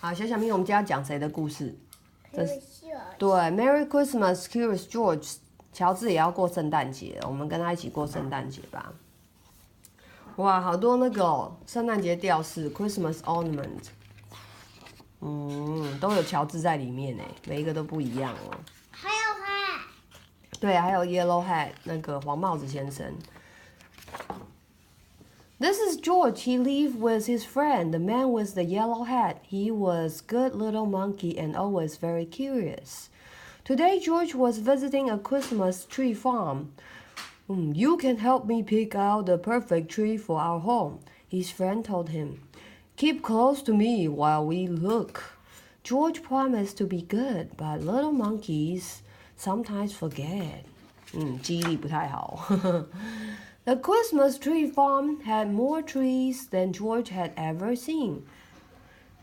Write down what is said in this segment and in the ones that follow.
好，小小咪，我们今天要讲谁的故事？这是对 ，Merry Christmas, Curious George。乔治也要过圣诞节，我们跟他一起过圣诞节吧。哇，好多那个圣诞节吊饰 ，Christmas ornament， 都有乔治在里面哎，每一个都不一样哦。还有hat，对，还有 Yellow Hat 那个黄帽子先生。This is George. He lived with his friend, the man with the yellow hat. He was good little monkey and always very curious. Today, George was visiting a Christmas tree farm. You can help me pick out the perfect tree for our home, his friend told him. Keep close to me while we look. George promised to be good, but little monkeys sometimes forget. 记忆力不太好。The Christmas tree farm had more trees than George had ever seen.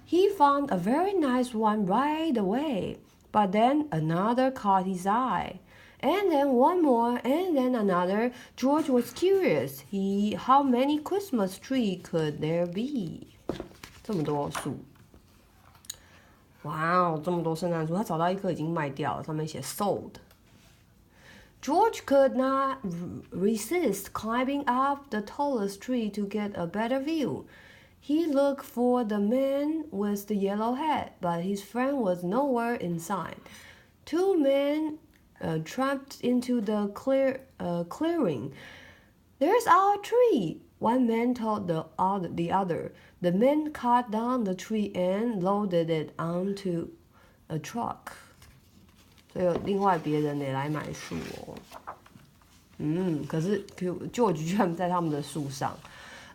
He found a very nice one right away, but then another caught his eye. And then one more, and then another. George was curious. How many Christmas trees could there be? 这么多树。哇哦，这么多圣诞树，他找到一棵已经卖掉了，上面写 sold。George could not resist climbing up the tallest tree to get a better view. He looked for the man with the yellow hat, but his friend was nowhere in sight. Two men tramped into the clearing. There's our tree, one man told the other. The men cut down the tree and loaded it onto a truck. 所以有另外别人也来买树哦。可是 George 居然在他们的树上。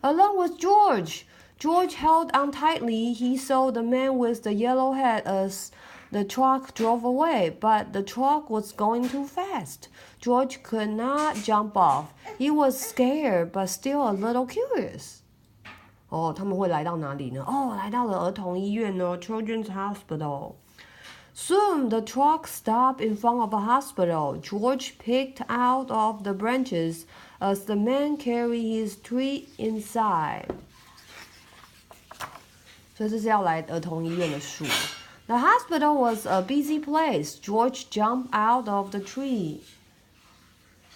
Along with George, George held on tightly. He saw the man with the yellow hat as the truck drove away, but the truck was going too fast. George could not jump off. He was scared, but still a little curious. 哦，他们会来到哪里呢？哦，来到了儿童医院哦 ，Children's Hospital。Soon the truck stopped in front of a hospital. George picked out of the branches as the man carried his tree inside. 所以这是要来儿童医院的树。The hospital was a busy place. George jumped out of the tree.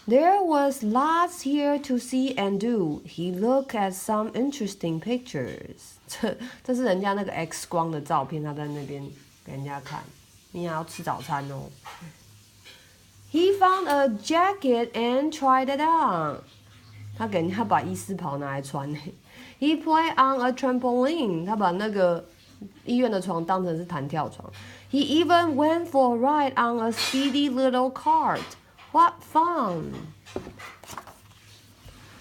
There was lots here to see and do. He looked at some interesting pictures. 这是人家那个 X 光的照片，他在那边给人家看。你也要吃早餐哦。He found a jacket and tried it on. 他给人家把医师袍拿来穿。He played on a trampoline. 他把那个医院的床当成是弹跳床。He even went for a ride on a speedy little cart. What fun!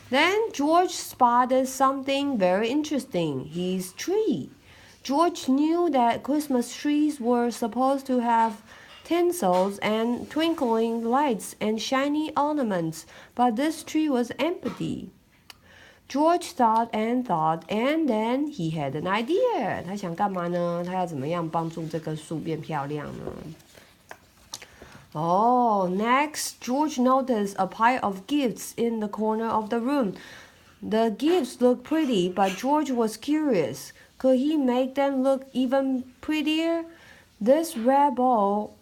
Then George spotted something very interesting. His tree. George knew that Christmas trees were supposed to have tinsels and twinkling lights and shiny ornaments, but this tree was empty. George thought, and then he had an idea. 他想干嘛呢？他要怎么样帮助这棵树变漂亮呢？Next, George noticed a pile of gifts in the corner of the room. The gifts looked pretty, but George was curious. Could he make them look even prettier? This red ball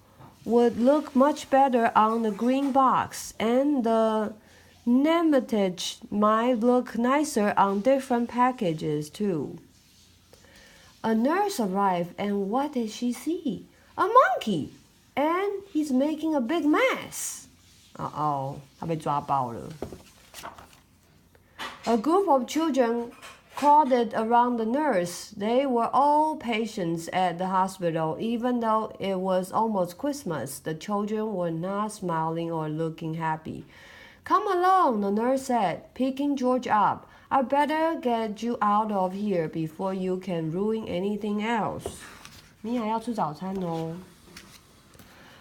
would look much better on the green box, and the nematode might look nicer on different packages too. A nurse arrived, and what did she see? A monkey! And he's making a big mess. 他被抓包了。A group of children crowded around the nurse. They were all patients at the hospital. Even though it was almost Christmas, the children were not smiling or looking happy. Come along, the nurse said, picking George up. I better get you out of here before you can ruin anything else. 你还要吃早餐哦。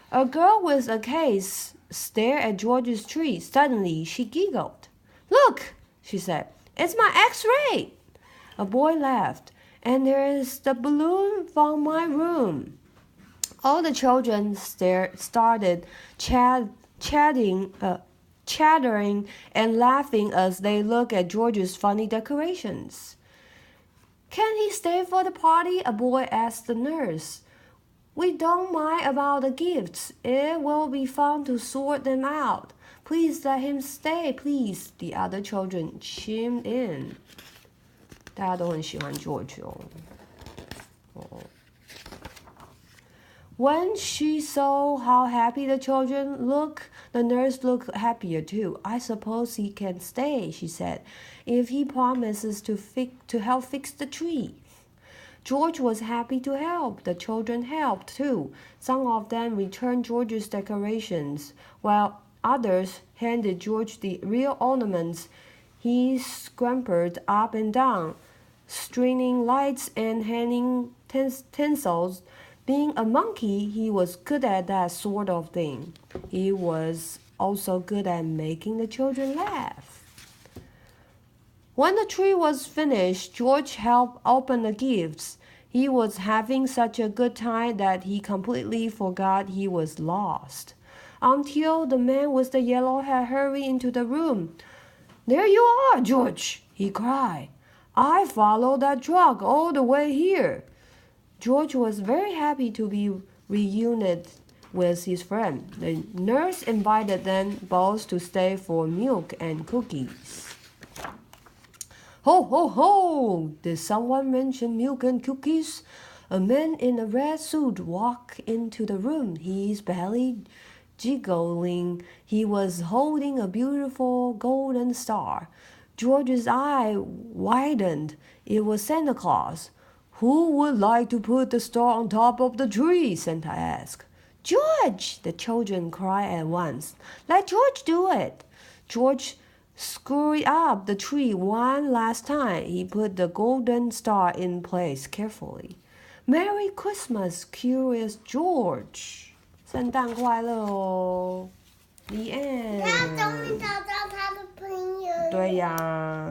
A girl with a case stared at George's tree. Suddenly, she giggled. Look, she said, it's my X-ray. A boy laughed, and there is the balloon from my room. All the children started chattering and laughing as they looked at George's funny decorations. Can he stay for the party? A boy asked the nurse. We don't mind about the gifts. It will be fun to sort them out. Please let him stay, please. The other children chimed in. 大家都很喜欢 George 哦。When she saw how happy the children looked, the nurse looked happier too. I suppose he can stay, she said, if he promises to help fix the tree. George was happy to help. The children helped too. Some of them returned George's decorations, while others handed George the real ornaments. He scampered up and down, stringing lights and hanging tinsels. Being a monkey, he was good at that sort of thing. He was also good at making the children laugh. When the tree was finished, George helped open the gifts. He was having such a good time that he completely forgot he was lost. Until the man with the yellow hat hurried into the room. There you are, George, he cried. I followed that truck all the way here. George was very happy to be reunited with his friend. The nurse invited them both to stay for milk and cookies. Ho, ho, ho! Did someone mention milk and cookies? A man in a red suit walked into the room, his belly jiggling. He was holding a beautiful golden star. George's eye widened. It was Santa Claus. Who would like to put the star on top of the tree? Santa asked. George! The children cried at once. Let George do it. George screwed up the tree one last time. He put the golden star in place carefully. Merry Christmas, Curious George! 圣诞快乐哦！The end。他终于找到他的朋友。对呀。